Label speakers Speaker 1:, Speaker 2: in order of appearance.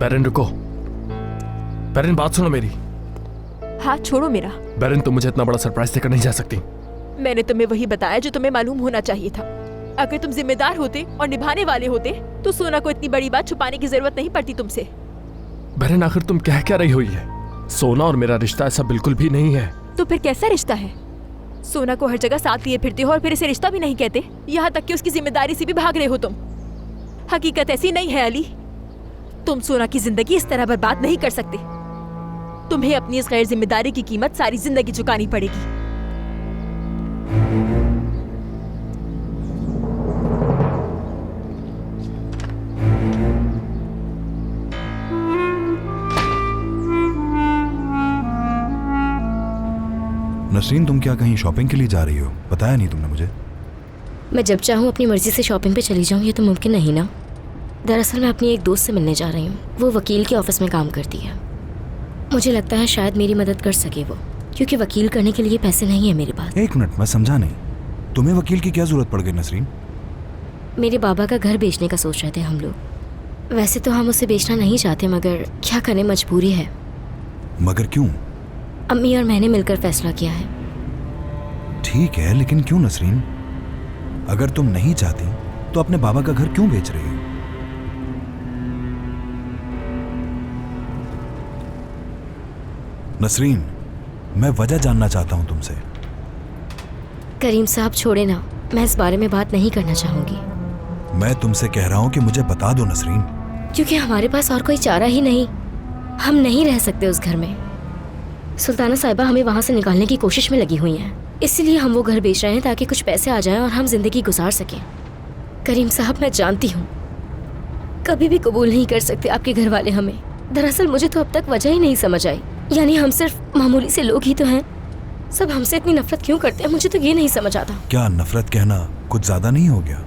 Speaker 1: बैरन रुको। बैरन बात सुनो मेरी।
Speaker 2: हाथ छोड़ो मेरा।
Speaker 1: बैरन तुम मुझे इतना बड़ा सरप्राइज देकर नहीं जा सकती।
Speaker 2: मैंने तुम्हें वही बताया जो तुम्हें मालूम होना चाहिए था। अगर तुम जिम्मेदार होते और निभाने वाले होते तो सोना को इतनी बड़ी बात छुपाने की जरूरत नहीं पड़ती तुमसे।
Speaker 1: बैरन आखिर तुम कह क्या रही हो? ये सोना और मेरा रिश्ता ऐसा बिल्कुल भी नहीं है।
Speaker 2: तो फिर कैसा रिश्ता है? सोना को हर जगह साथ लिए फिरते हो और फिर इसे रिश्ता भी नहीं कहते, यहाँ तक कि उसकी जिम्मेदारी से भी भाग रहे हो तुम। हकीकत ऐसी नहीं है अली। तुम सोना की जिंदगी इस तरह बर्बाद नहीं कर सकते। तुम्हें अपनी इस गैर जिम्मेदारी की कीमत सारी जिंदगी चुकानी पड़ेगी।
Speaker 3: नसरीन, तुम क्या कहीं शॉपिंग के लिए जा रही हो? बताया नहीं तुमने मुझे।
Speaker 4: मैं जब चाहूँ अपनी मर्जी से शॉपिंग पे चली जाऊँ, ये तो मुमकिन नहीं ना। दरअसल मैं अपनी एक दोस्त से मिलने जा रही हूँ। वो वकील के ऑफिस में काम करती है। मुझे लगता है शायद मेरी मदद कर सके वो, क्योंकि वकील करने के लिए पैसे नहीं है मेरे पास।
Speaker 3: एक मिनट, मैं समझा नहीं। तुम्हें वकील की क्या जरूरत पड़ गई नसरीन?
Speaker 4: मेरे बाबा का घर बेचने का सोच रहे थे हम लोग। वैसे तो हम उसे बेचना नहीं चाहते, मगर क्या करें, मजबूरी है।
Speaker 3: मगर क्यों?
Speaker 4: अम्मी और मैंने मिलकर फैसला किया है।
Speaker 3: ठीक है, लेकिन क्यों नसरीन? अगर तुम नहीं चाहती तो अपने बाबा का घर क्यों बेच रही हो? नसरीन, मैं वजह जानना चाहता हूं तुमसे।
Speaker 4: करीम साहब छोड़े ना, मैं इस बारे में बात नहीं करना चाहूंगी।
Speaker 3: मैं तुमसे कह रहा हूं कि मुझे बता दो नसरीन।
Speaker 4: क्योंकि हमारे पास और कोई चारा ही नहीं। हम नहीं रह सकते उस घर में। सुल्ताना साहिबा हमें वहाँ से निकालने की कोशिश में लगी हुई हैं। इसलिए हम वो घर बेच रहे हैं ताकि कुछ पैसे आ जाएं और हम जिंदगी गुजार सकें। करीम साहब, मैं जानती हूँ कभी भी कबूल नहीं कर सकते आपके घर वाले हमें। दरअसल मुझे तो अब तक वजह ही नहीं समझ आई। यानी हम सिर्फ मामूली से लोग ही तो हैं। सब हमसे इतनी नफरत क्यों करते हैं, मुझे तो ये नहीं समझ आता।
Speaker 3: क्या नफरत कहना कुछ ज्यादा नहीं हो गया?